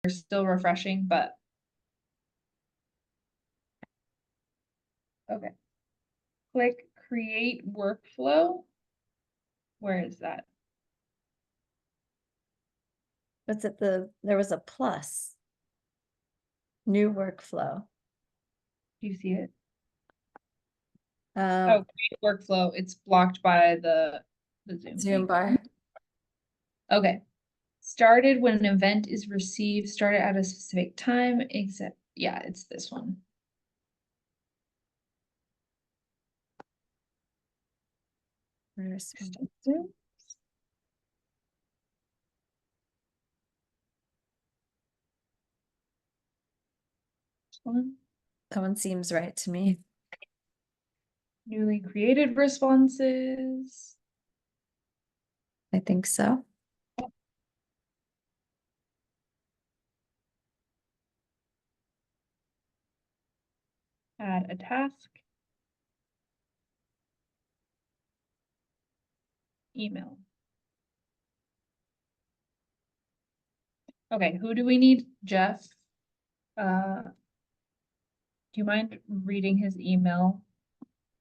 still refreshing, but. Okay. Click create workflow. Where is that? What's it, there was a plus. New workflow. Do you see it? Um, Oh, create workflow. It's blocked by the Zoom Zoom thing. bar. Okay. Started when an event is received, started at a specific time, except, yeah, it's this one. Responsive. One. That one seems right to me. Newly created responses. I think so. Add a task. Email. Okay, who do we need? Jeff. Do you mind reading his email?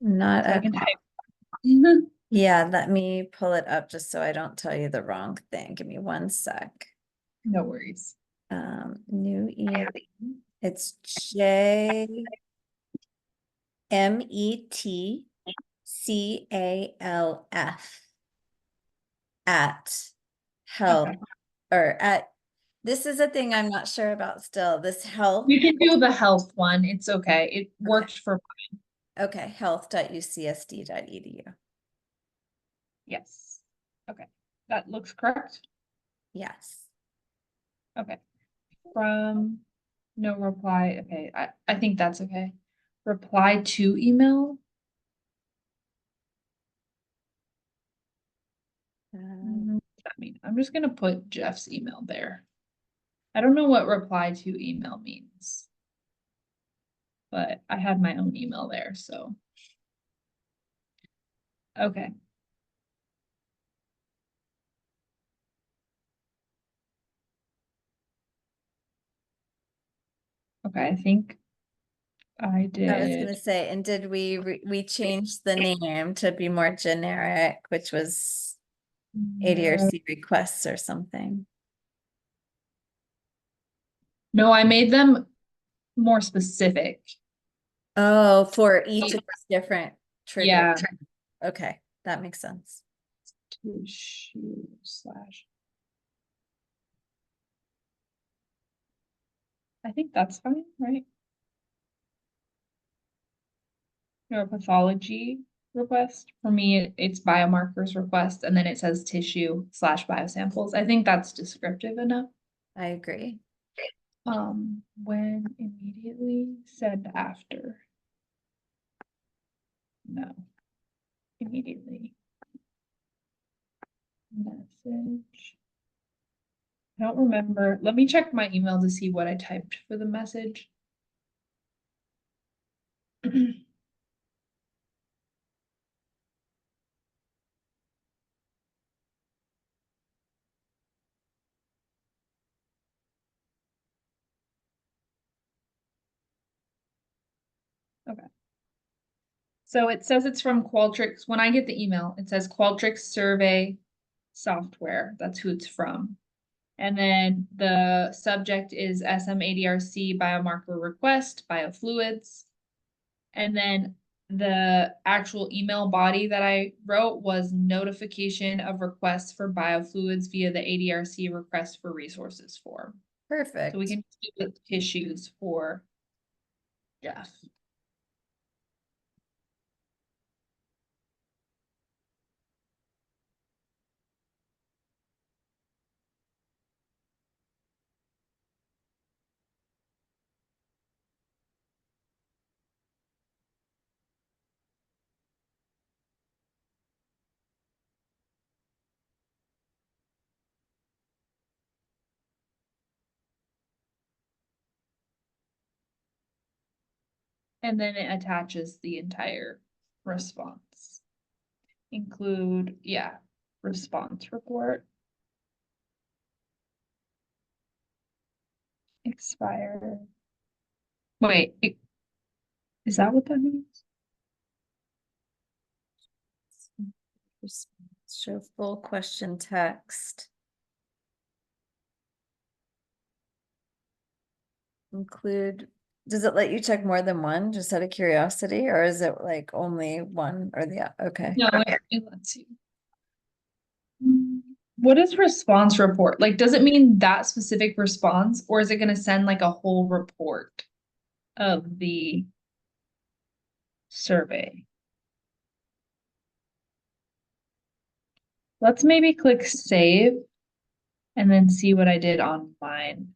Not So I at can all. type. Yeah, let me pull it up just so I don't tell you the wrong thing. Give me one sec. No worries. New email. It's JMETCALF at health Okay. or at, this is a thing I'm not sure about still. This health. You can do the health one. It's okay. It worked for Okay, health.ucsd.edu. yes. Okay. That looks correct. Yes. Okay. From no reply. Okay. I think that's okay. Reply to email. What does that mean? I'm just gonna put Jeff's email there. I don't know what reply to email means, but I had my own email there, so. Okay. Okay, I think I did. I was gonna say, and did we changed the name to be more generic, which was ADRC requests or something? No, I made them more specific. Oh, for each of these different triggers. Yeah. Okay, that makes sense. Tissue slash. I think that's fine, right? Neuropathology request. For me, it's biomarkers request, and then it says tissue slash biosamples. I think that's descriptive enough. I agree. When immediately, send after. No. Immediately. Message. I don't remember. Let me check my email to see what I typed for the message. Okay. So it says it's from Qualtrics. When I get the email, it says Qualtrics survey software. That's who it's from. And then the subject is SM-ADRC biomarker request, biofluids. And then the actual email body that I wrote was notification of requests for biofluids via the ADRC request for resources form. Perfect. So we can do the tissues for Jeff. And then it attaches the entire response. Include, yeah, response report. expire. Wait, is that what that means? Show full question text. Include, does it let you check more than one, just out of curiosity, or is it like only one or the, okay. No, it lets you. What is response report? Like, does it mean that specific response, or is it gonna send like a whole report of the survey? Let's maybe click save and then see what I did on mine.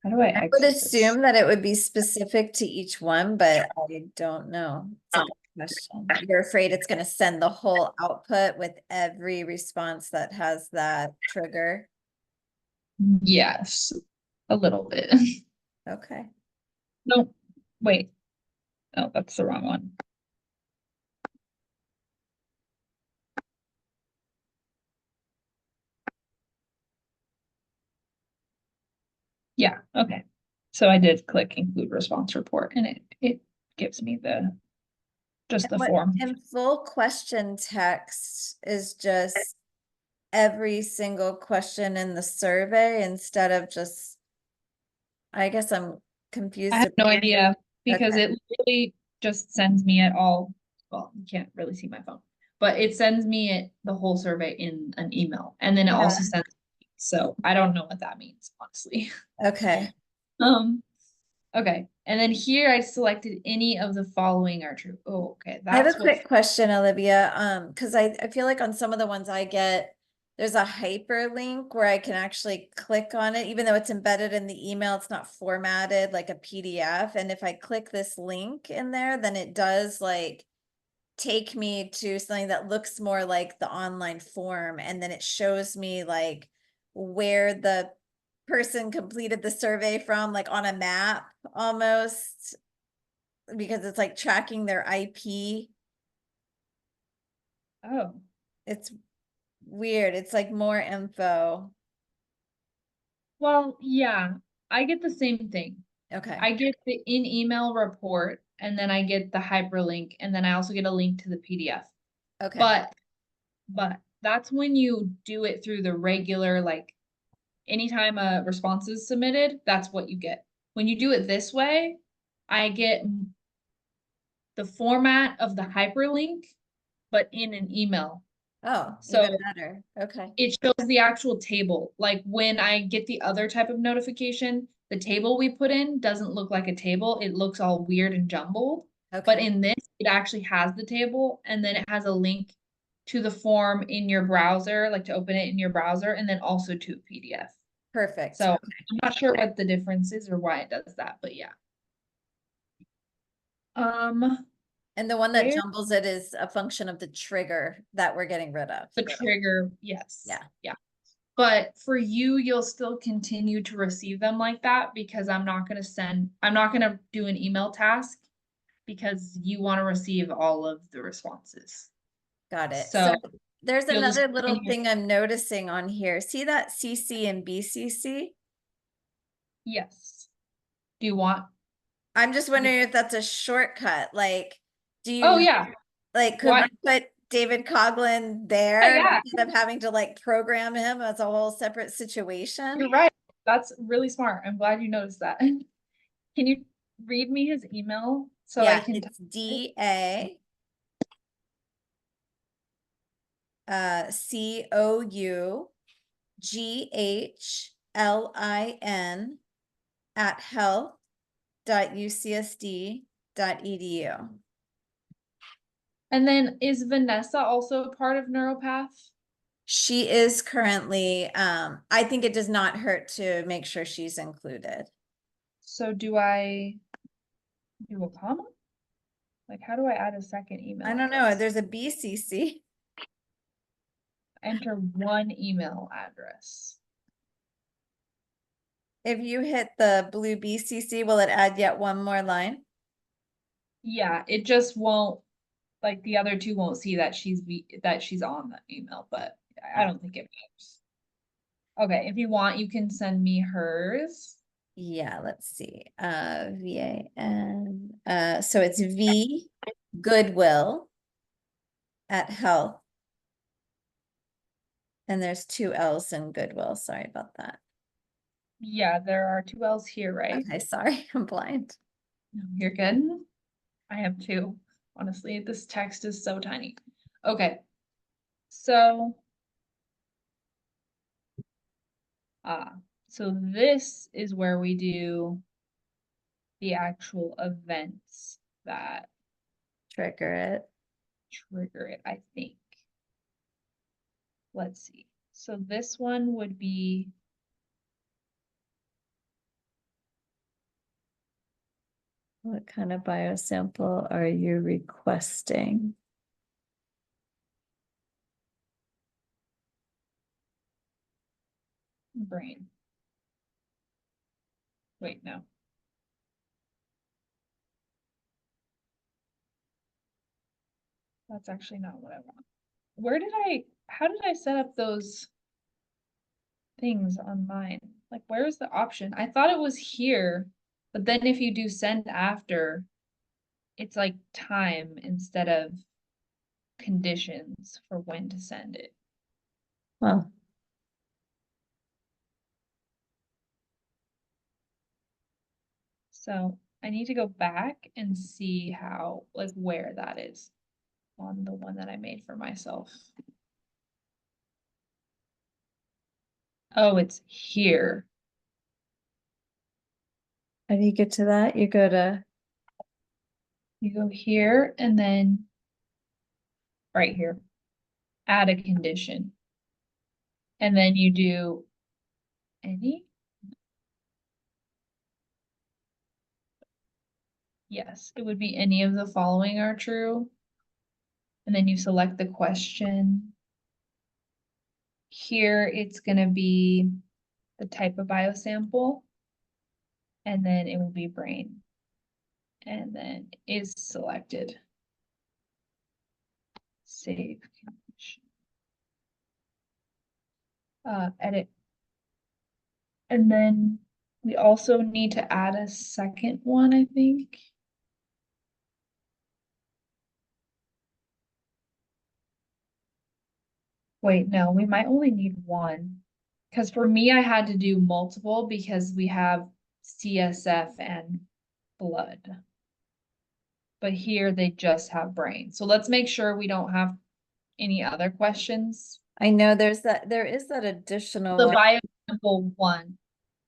How do I I would exit this? assume that it would be specific to each one, but I don't know. It's a good question. You're afraid it's gonna send the whole output with every response that has that trigger? Yes, a little bit. Okay. No, wait. Oh, that's the wrong one. Yeah, okay. So I did click include response report and it gives me just the form. And full question text is just every single question in the survey instead of just, I guess I'm confused. I have no idea because Okay. it literally just sends me it all. Well, you can't really see my phone, but it sends me the whole survey in an email, and then it Yeah. also sends. So I don't know what that means, honestly. Okay. Okay, and then here I selected any of the following are true. Oh, okay, I have a that's what. quick question, Olivia. Because I feel like on some of the ones I get, there's a hyperlink where I can actually click on it, even though it's embedded in the email, it's not formatted like a PDF. And if I click this link in there, then it does like take me to something that looks more like the online form, and then it shows me like where the person completed the survey from, like on a map almost, because it's like tracking their IP. Oh, It's weird. It's like more info. well, yeah, I get the same thing. Okay. I get the in-email report, and then I get the hyperlink, and then I also get a link to the PDF. Okay. But that's when you do it through the regular, like anytime a response is submitted, that's what you get. When you do it this way, I get the format of the hyperlink, but in an email. Oh, So even better. Okay. it shows the actual table. Like when I get the other type of notification, the table we put in doesn't look like a table. It looks all weird and jumbled. But Okay. in this, it actually has the table, and then it has a link to the form in your browser, like to open it in your browser, and then also to a PDF. Perfect. So I'm not sure what the difference is or why it does that, but yeah. And the one that Where jumbles it is a function of the trigger that we're getting rid of. the trigger, yes. Yeah. Yeah. But for you, you'll still continue to receive them like that because I'm not gonna do an email task because you want to receive all of the responses. Got it. So So there's you'll just another little continue. thing I'm noticing on here. See that CC and BCC? Yes. Do you want? I'm just wondering if that's a shortcut. Like, do Oh you yeah. like, could we What? put David Coughlin Yeah, there yeah. instead of having to like program him as a whole separate situation? You're right. That's really smart. I'm glad you noticed that. Can you read me his email so I Yeah, can it's type it? DA COUGHLIN at health.ucsd.edu. And then is Vanessa also a part of NeuroPath? She is currently, I think it does not hurt to make sure she's included. So do I do a comma? Like, how do I add a second email I don't know, address? there's a BCC. Enter one email address. If you hit the blue BCC, will it add yet one more line? Yeah, it just won't, like the other two won't see that she's on the email, but I don't think it matters. Okay, if you want, you can send me hers. Yeah, let's see. VAN. So it's V Goodwill at Health. And there's two L's in Goodwill. Sorry about that. Yeah, there are two L's here, right? Okay, sorry, I'm blind. No, you're good. I have two. Honestly, this text is so tiny. Okay, so uh, so this is where we do the actual events that Trigger it. trigger it, I think. Let's see. So this one would be What kind of biosample are you requesting? brain. Wait, no. That's actually not what I want. How did I set up those things on mine? Like, where is the option? I thought it was here, but then if you do send after, it's like time instead of conditions for when to send it. Well, So I need to go back and see how, like, where that is on the one that I made for myself. Oh, it's here. how do you get to that? You go to, You go here and then right here, add a condition. And then you do any? Yes, it would be any of the following are true. And then you select the question. Here it's gonna be the type of biosample. And then it will be brain. And then is selected. Save condition. Edit. And then we also need to add a second one, I think. Wait, no, we might only need one. Because for me, I had to do multiple because we have CSF and blood. But here they just have brain. So let's make sure we don't have any other questions. I know there is that additional The one. biosample one,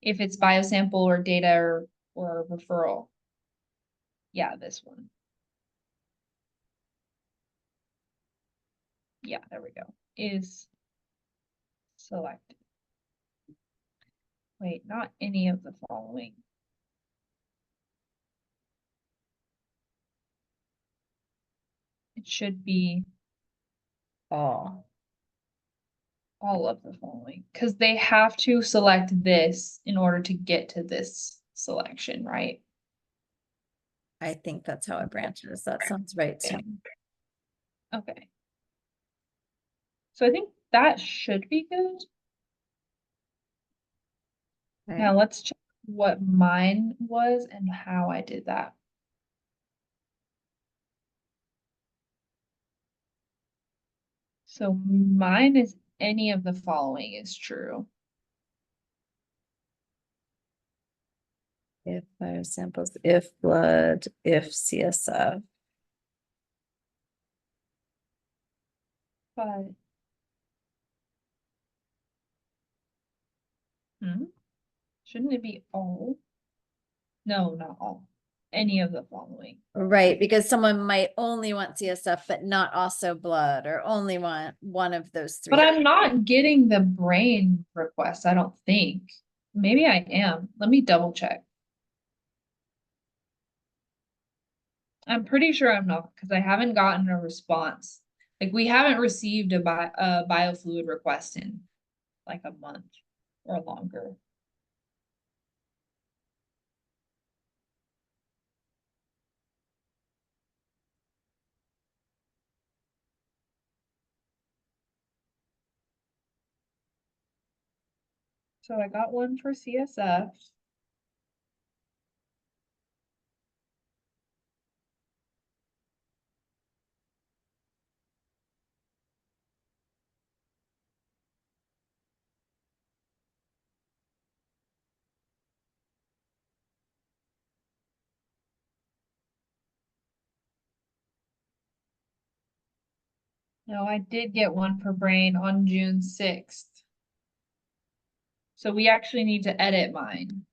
if it's biosample or data or referral. Yeah, this one. Yeah, there we go. Is selected. Wait, not any of the following. It should be all. all of the following, because they have to select this in order to get to this selection, right? I think that's how it branches. That sounds right to me. Okay. So I think that should be good. Okay. Now let's check what mine was and how I did that. So mine is any of the following is true. If biosamples, if blood, if CSF. But shouldn't it be all? No, not all. Any of the following. Right, because someone might only want CSF, but not also blood, or only want one of those three. But I'm not getting the brain request, I don't think. Maybe I am. Let me double check. I'm pretty sure I'm not because I haven't gotten a response. Like we haven't received a biofluid request in like a month or longer. So I got one for CSF. No, I did get one for brain on June 6th. So we actually need to edit mine.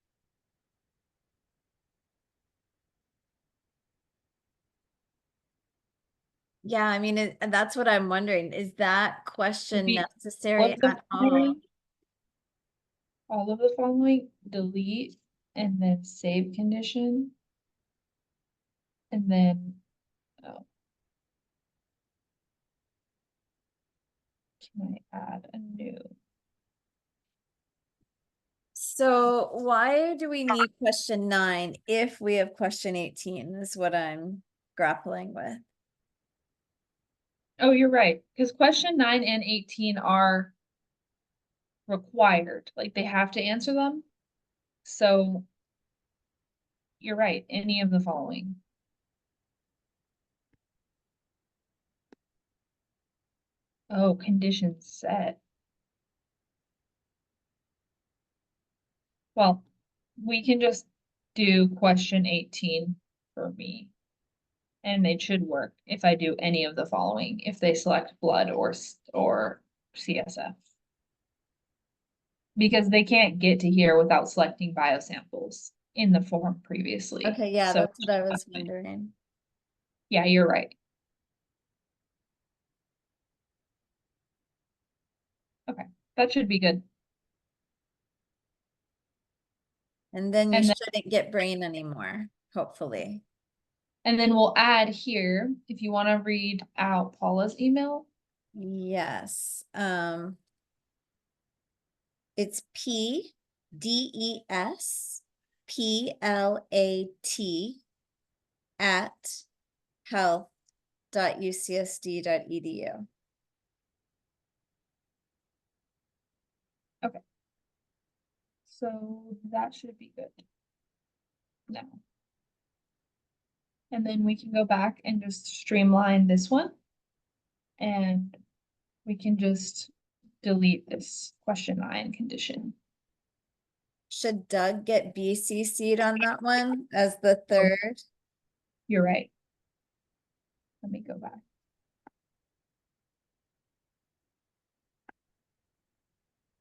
Yeah, I mean, and that's what I'm wondering. Is that Would question be necessary of the at all? following, all of the following, delete, and then save condition. And then, oh. Can I add a new? So why do we need question 9 if we have question 18 is what I'm grappling with. Oh, you're right, because question 9 and 18 are required, like they have to answer them. So you're right, any of the following. Oh, conditions set. Well, we can just do question 18 for me. And it should work if I do any of the following, if they select blood or CSF. Because they can't get to here without selecting biosamples in the form previously. Okay, yeah, So, that's what I was wondering. yeah, you're right. Okay, that should be good. And then you And then, shouldn't get brain anymore, hopefully. and then we'll add here, if you want to read out Paula's email. Yes. It's PDESPLAT at health.ucsd.edu. Okay. So that should be good. Now. And then we can go back and just streamline this one. And we can just delete this question 9 condition. Should Doug get BCC'd on that one as the third? You're right. Let me go back.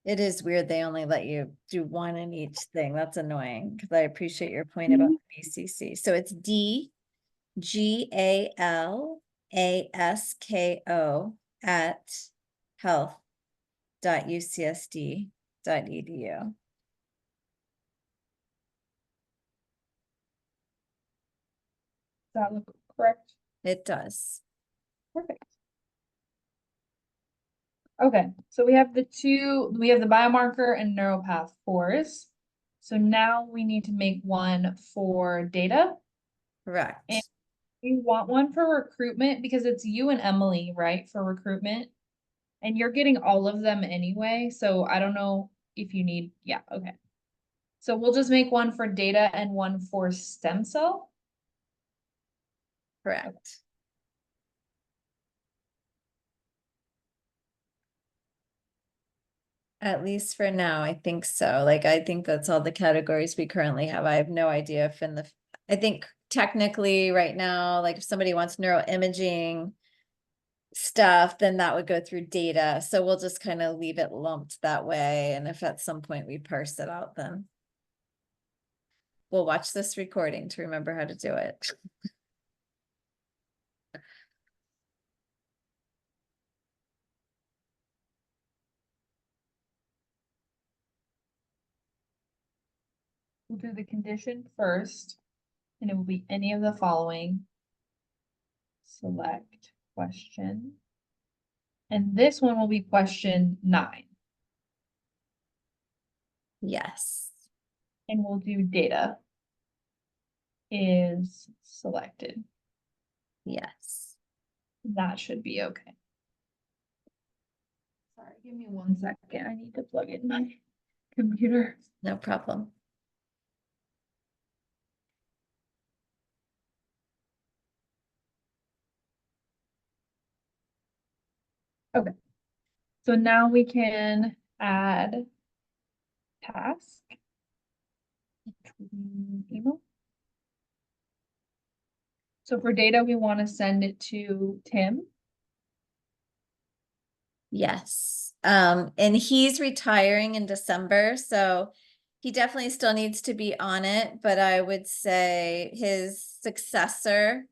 It is weird they only let you do one in each thing. That's annoying because I appreciate your point about BCC. So it's DGALASKO at health.ucsd.edu. Does that look correct? It does. Perfect. Okay, so we have the biomarker and neuropath fours. So now we need to make one for data. Correct. And we want one for recruitment because it's you and Emily, right, for recruitment? And you're getting all of them anyway, so I don't know if you need, yeah, okay. So we'll just make one for data and one for stem cell. Correct. At least for now, I think so. Like, I think that's all the categories we currently have. I have no idea if I think technically right now, like if somebody wants neuroimaging stuff, then that would go through data. So we'll just kind of leave it lumped that way. And if at some point we parse it out, then we'll watch this recording to remember how to do it. We'll do the condition first, and it will be any of the following. Select question. And this one will be question 9. Yes. And we'll do data is selected. Yes. That should be okay. Sorry, give me 1 second. I need to plug in my computer. No problem. Okay. So now we can add task. Email. So for data, we want to send it to Tim. Yes. And he's retiring in December, so he definitely still needs to be on it, but I would say his successor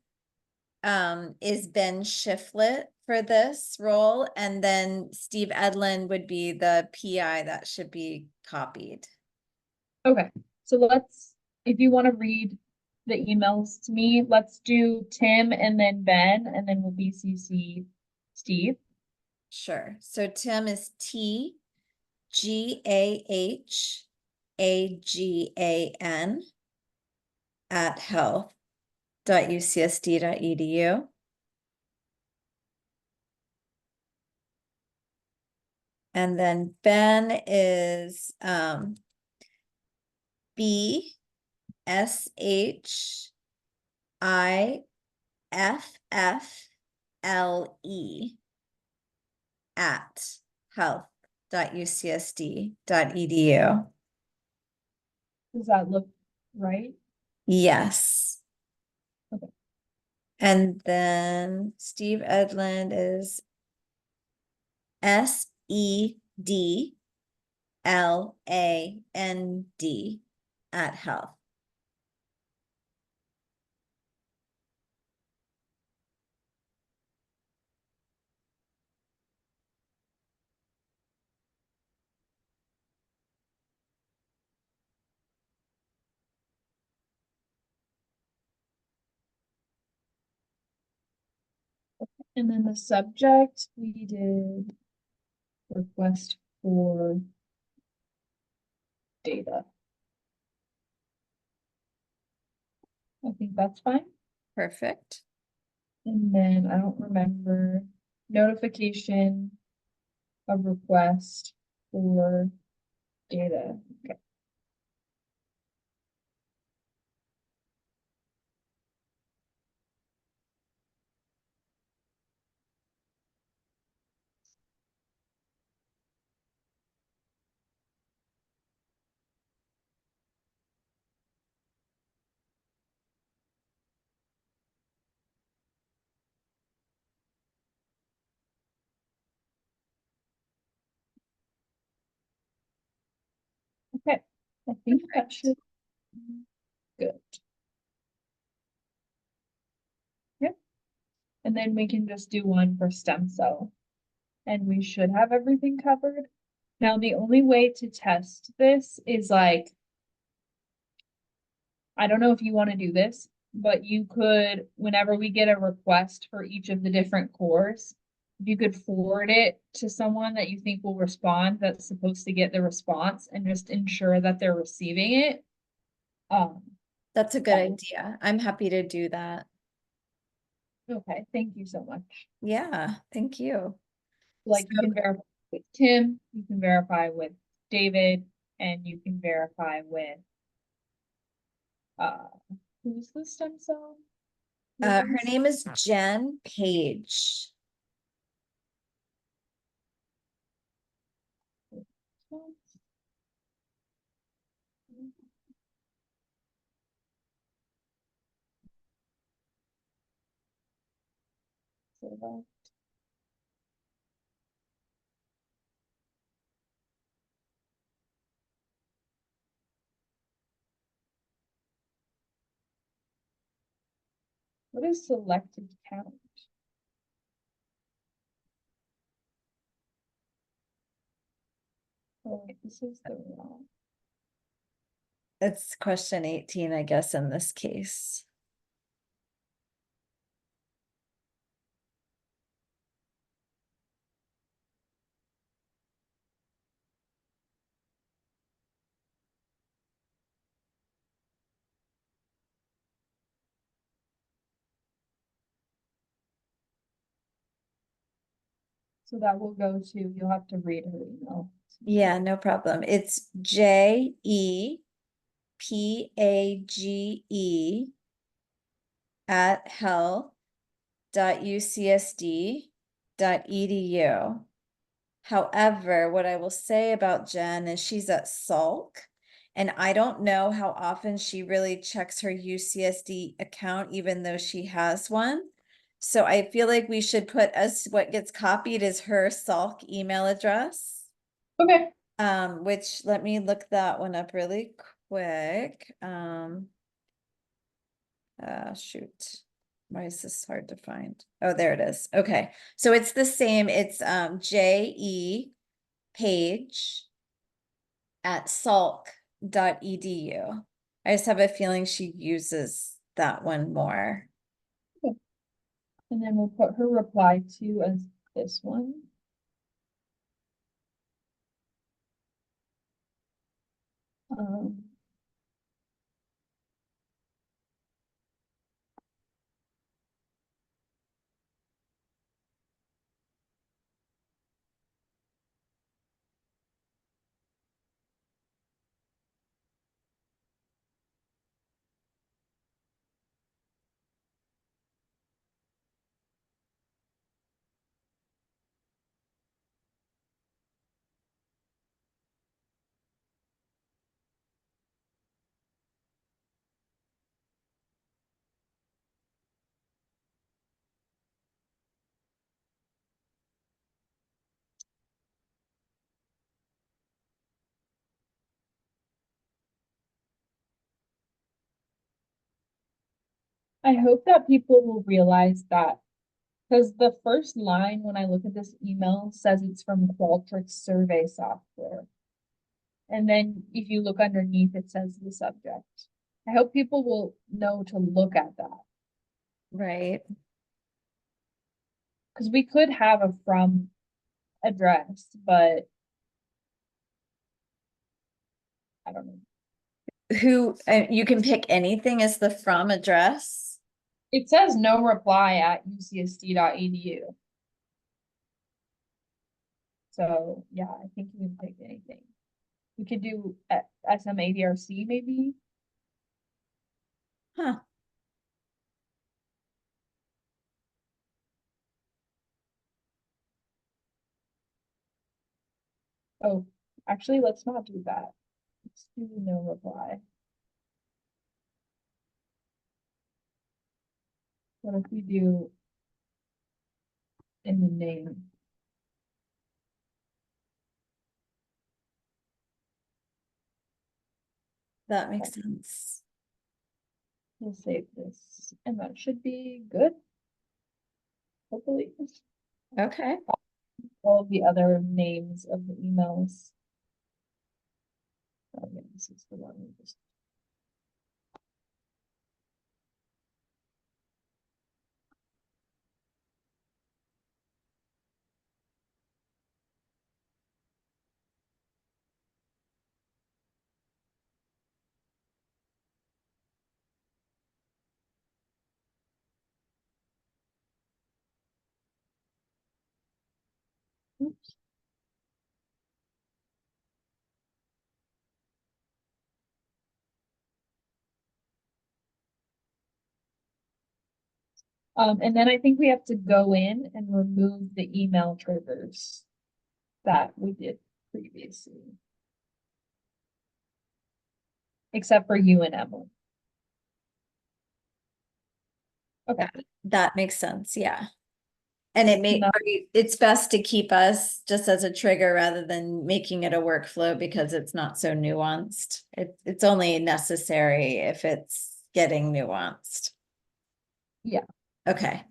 is Ben Shiflett for this role, and then Steve Edlin would be the PI that should be copied. Okay, so if you want to read the emails to me, let's do Tim and then Ben, and then we'll BCC Steve. Sure. So Tim is TGAHAGAN at health.ucsd.edu. And then Ben is BSHIFFLE at health.ucsd.edu. Does that look right? Yes. Okay. And then Steve Edlund is SEDLAND at health. And then the subject, we did request for data. I think that's fine. Perfect. And then I don't remember notification of request for data. Okay. Okay, I think that should be good. Yep. And then we can just do one for stem cell. And we should have everything covered. Now, the only way to test this is like, I don't know if you want to do this, but you could, whenever we get a request for each of the different cores, if you could forward it to someone that you think will respond, that's supposed to get the response, and just ensure that they're receiving it. That's a good idea. I'm happy to do that. Okay, thank you so much. Yeah, thank you. Like you can verify with Tim, you can verify with David, and you can verify with uh who's the stem cell? Her name is Jen Page. What is selected count? Oh wait, this is the wrong. It's question 18, I guess, in this case. So that will go to, you'll have to read her email. Yeah, no problem. It's JEPAGE at health.ucsd.edu. However, what I will say about Jen is she's at Salk, and I don't know how often she really checks her UCSD account, even though she has one. So I feel like we should put as what gets copied is her Salk email address. Okay. Which let me look that one up really quick. Shoot. Why is this hard to find? Oh, there it is. Okay. So it's the same. It's JE Page at salk.edu. I just have a feeling she uses that one more. And then we'll put her reply to as this one. Um, I hope that people will realize that, because the first line when I look at this email says it's from Qualtrics survey software. And then if you look underneath, it says the subject. I hope people will know to look at that, Right. because we could have a from address, but I don't know. You can pick anything as the from address. It says no reply at ucsd.edu. So yeah, I think you can pick anything. We could do SM ADRC maybe. Huh. Oh, actually, let's not do that. Let's do no reply. What if we do in the name? That makes sense. We'll save this, and that should be good. Hopefully, Okay. all of the other names of the emails. Oh, yeah, this is the one we just. Oops. And then I think we have to go in and remove the email triggers that we did previously. Except for you and Emily. Okay. That makes sense. Yeah. And No. it's best to keep us just as a trigger rather than making it a workflow because it's not so nuanced. It's only necessary if it's getting nuanced. Yeah. Okay.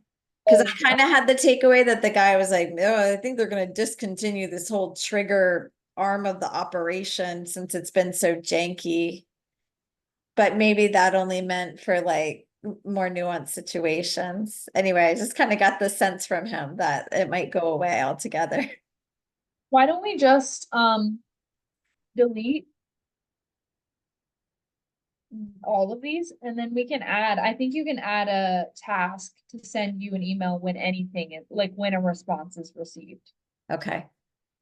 Because I kind of had the takeaway that the guy was like, oh, I think they're going to discontinue this whole trigger arm of the operation since it's been so janky. But maybe that only meant for like more nuanced situations. Anyway, I just kind of got the sense from him that it might go away altogether. Why don't we just delete all of these, and then we can add, I think you can add a task to send you an email when anything is, like when a response is received. Okay.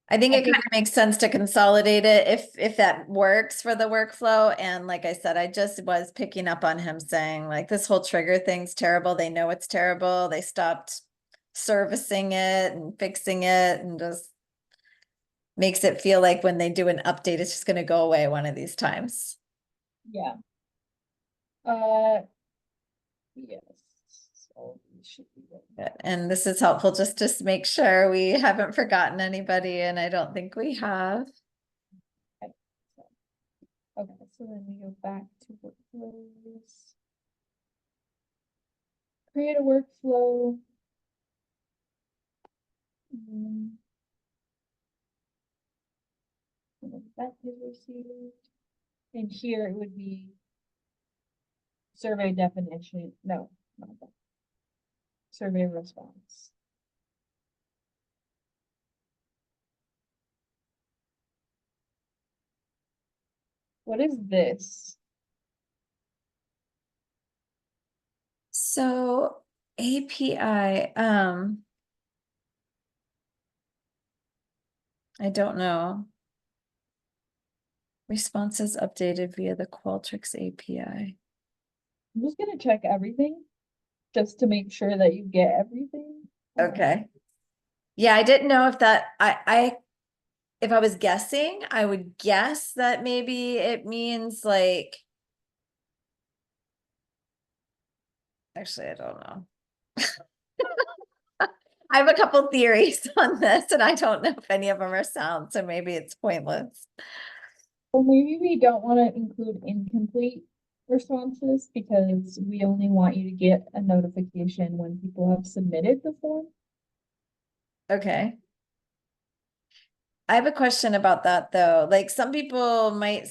I think I it kind think, of makes sense to consolidate it if that works for the workflow. And like I said, I just was picking up on him saying like this whole trigger thing's terrible. They know it's terrible. They stopped servicing it and fixing it and just makes it feel like when they do an update, it's just going to go away one of these times. yeah. Uh, yes. So we should be good. Good. And this is helpful just to make sure we haven't forgotten anybody, and I don't think we have. Okay, so then we go back to workflows. Create a workflow. Mm, and then that is received. And here it would be survey definition. No, not that. Survey response. What is this? So API, I don't know. Responses updated via the Qualtrics API. I'm just gonna check everything just to make sure that you get everything. Okay. Yeah, I didn't know if that if I was guessing, I would guess that maybe it means like actually I don't know. I have a couple theories on this and I don't know if any of them are sound, so maybe it's pointless. Or maybe we don't want to include incomplete responses because we only want you to get a notification when people have submitted the form. Okay. I have a question about that though. Like some people might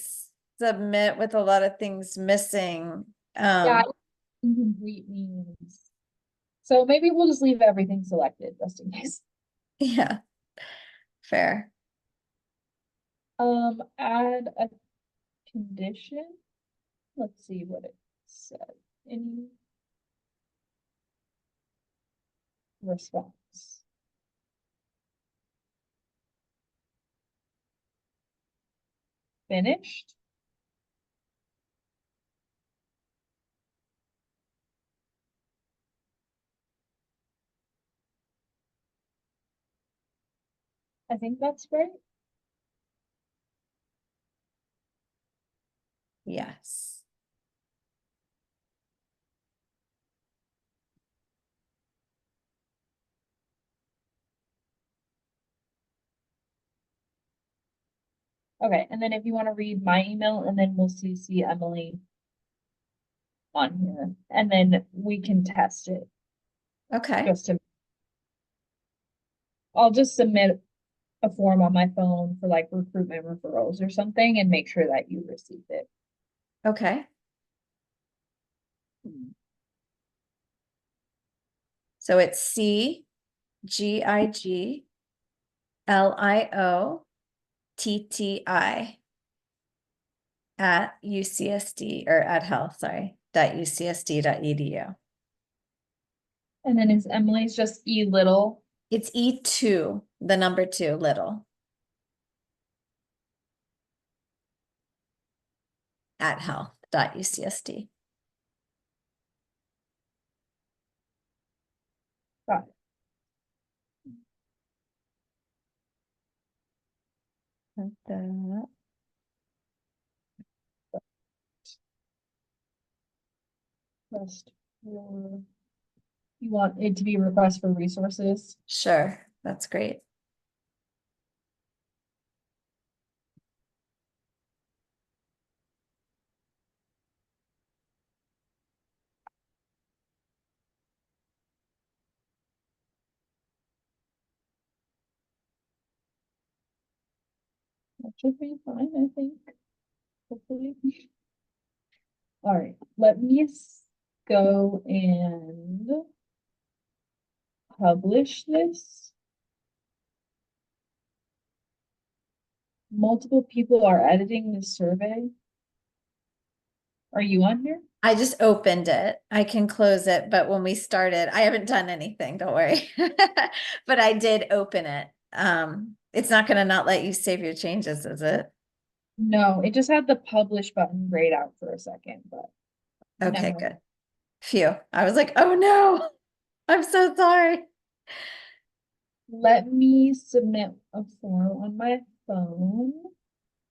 submit with a lot of things missing. Yeah, incomplete means. So maybe we'll just leave everything selected just in case. Yeah, fair. Add a condition. Let's see what it said. Any response. Finished. I think that's right. Yes. Okay, and then if you want to read my email, and then we'll CC Emily on here, and then we can test it Okay. just to. I'll just submit a form on my phone for like recruitment referrals or something and make sure that you receive it. Okay. So it's CGIGLIOTTI at UCSD or at health, sorry, .ucsd.edu. And then is Emily's just E little? It's E2, the number 2, little. At health.ucsd. Got it. Like that. Request for, you want it to be request for resources? Sure, that's great. That should be fine, I think, hopefully. All right, let me go and publish this. Multiple people are editing this survey. Are you on here? I just opened it. I can close it, but when we started, I haven't done anything, don't worry. But I did open it. It's not gonna not let you save your changes, is it? No, it just had the publish button grayed out for a second, but Okay, never. good. Phew. I was like, oh no, I'm so sorry. Let me submit a form on my phone.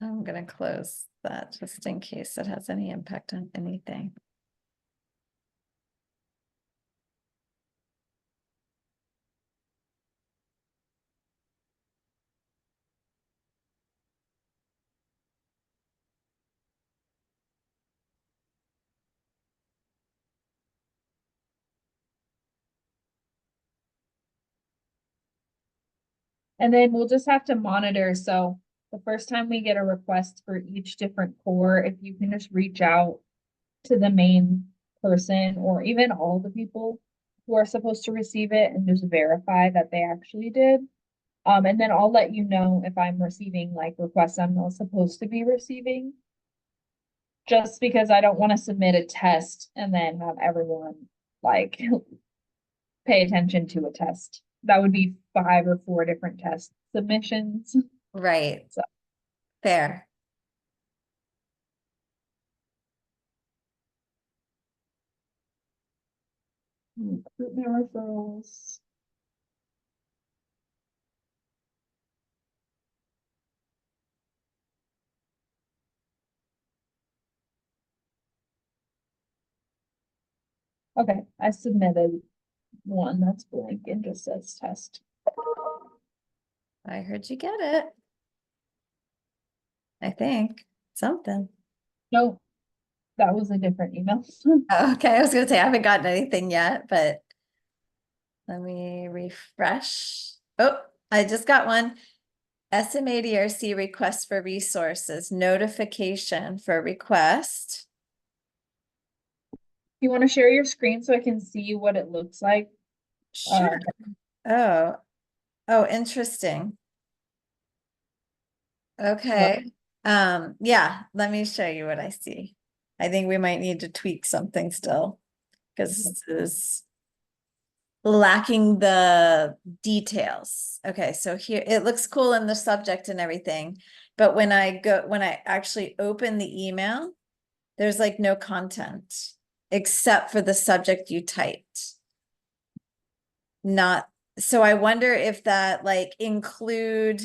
I'm gonna close that just in case it has any impact on anything. And then we'll just have to monitor. So the first time we get a request for each different core, if you can just reach out to the main person or even all the people who are supposed to receive it and just verify that they actually did. And then I'll let you know if I'm receiving like requests I'm not supposed to be receiving. Just because I don't want to submit a test and then have everyone like pay attention to a test. That would be 5 or 4 different test submissions. Right. So- Fair. Recruitment referrals. Okay, I submitted one that's blank and just says test. I heard you get it. I think something. No, that was a different email. Okay, I was gonna say I haven't gotten anything yet, but let me refresh. Oh, I just got one. SMADRC request for resources, notification for request. You want to share your screen so I can see what it looks like? Sure. Oh, oh, interesting. Okay. Yeah, let me show you what I see. I think we might need to tweak something still because this is lacking the details. Okay, so here it looks cool in the subject and everything, but when I actually open the email, there's like no content except for the subject you typed. Not, so I wonder if that like include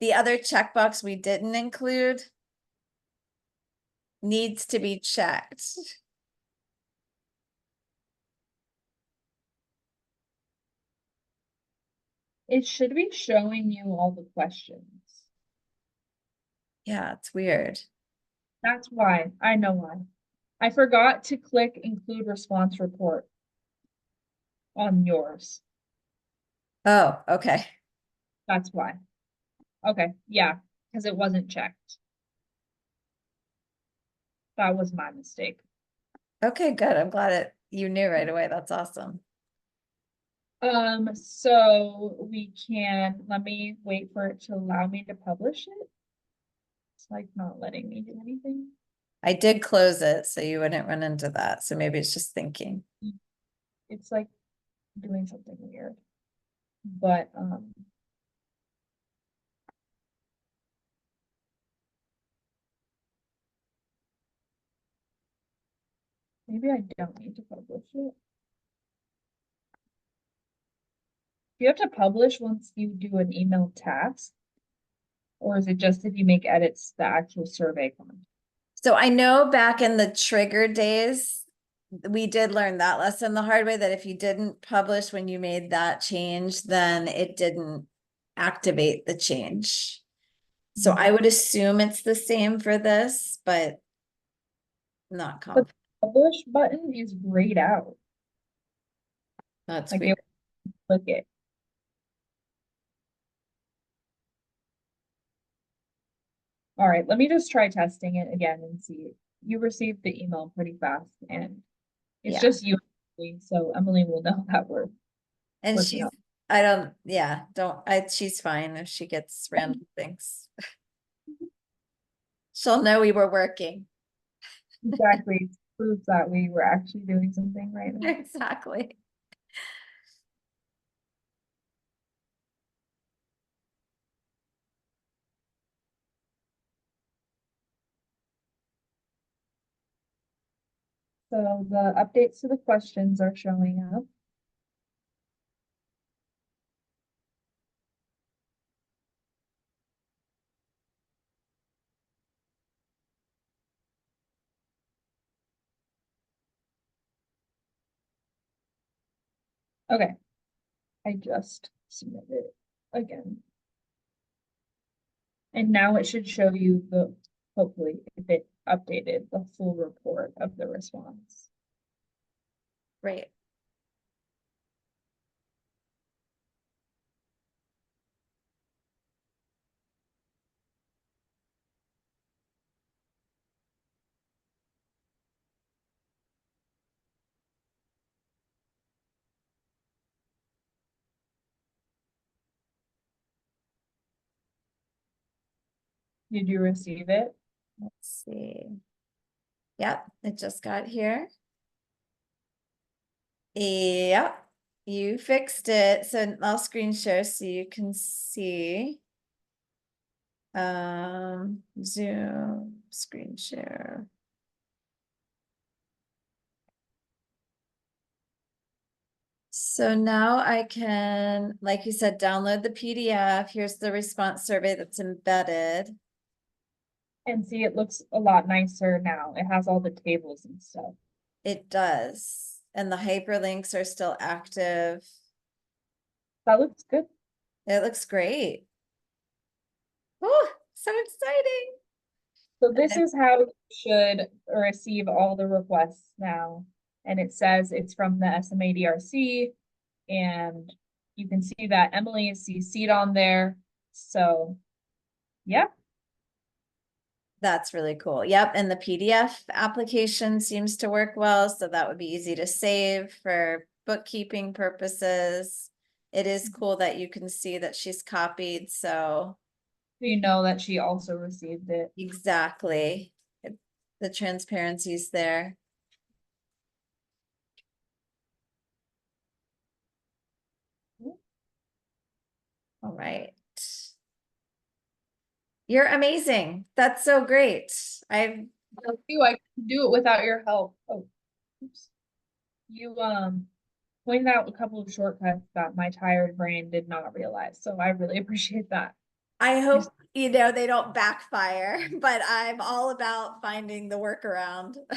the other checkbox we didn't include needs to be checked. It should be showing you all the questions. Yeah, it's weird. That's why. I know why. I forgot to click include response report on yours. Oh, okay. That's why. Okay, yeah, because it wasn't checked. That was my mistake. Okay, good. I'm glad you knew right away. That's awesome. So we can, let me wait for it to allow me to publish it. It's like not letting me do anything. I did close it so you wouldn't run into that. So maybe it's just thinking. It's like doing something weird. But maybe I don't need to publish it. Do you have to publish once you do an email task? Or is it just if you make edits, the actual survey content? So I know back in the trigger days, we did learn that lesson the hard way, that if you didn't publish when you made that change, then it didn't activate the change. So I would assume it's the same for this, but not But confident. the publish button is grayed out. That's Like weird. it click it. All right, let me just try testing it again and see. You received the email pretty fast and it's Yeah. just you, so Emily will know that we're And working she's, on. I don't, yeah, she's fine if she gets random things. She'll know we were working. Exactly. Proves that we were actually doing something right now. Exactly. So the updates to the questions are showing up. Okay, I just submitted it again. And now it should show you the, hopefully, if it updated the full report of the response. Great. Did you receive it? Let's see. Yep, it just got here. Yep, you fixed it. So I'll screen share so you can see. Zoom screen share. So now I can, like you said, download the PDF. Here's the response survey that's embedded. And see, it looks a lot nicer now. It has all the tables and stuff. It does. And the hyperlinks are still active. That looks good. It looks great. Oh, so exciting. So this is how you should receive all the requests now. And it says it's from the ADRC, and you can see that Emily is CC'd on there. So, yeah. That's really cool. Yep, and the PDF application seems to work well, so that would be easy to save for bookkeeping purposes. It is cool that you can see that she's copied, so You know that she also received it. exactly. The transparency's there. All right. You're amazing. That's so great. I I can do it without your help. Oh, oops. You pointed out a couple of shortcuts that my tired brain did not realize. So I really appreciate that. hope, they don't backfire, but I'm all about finding the workaround.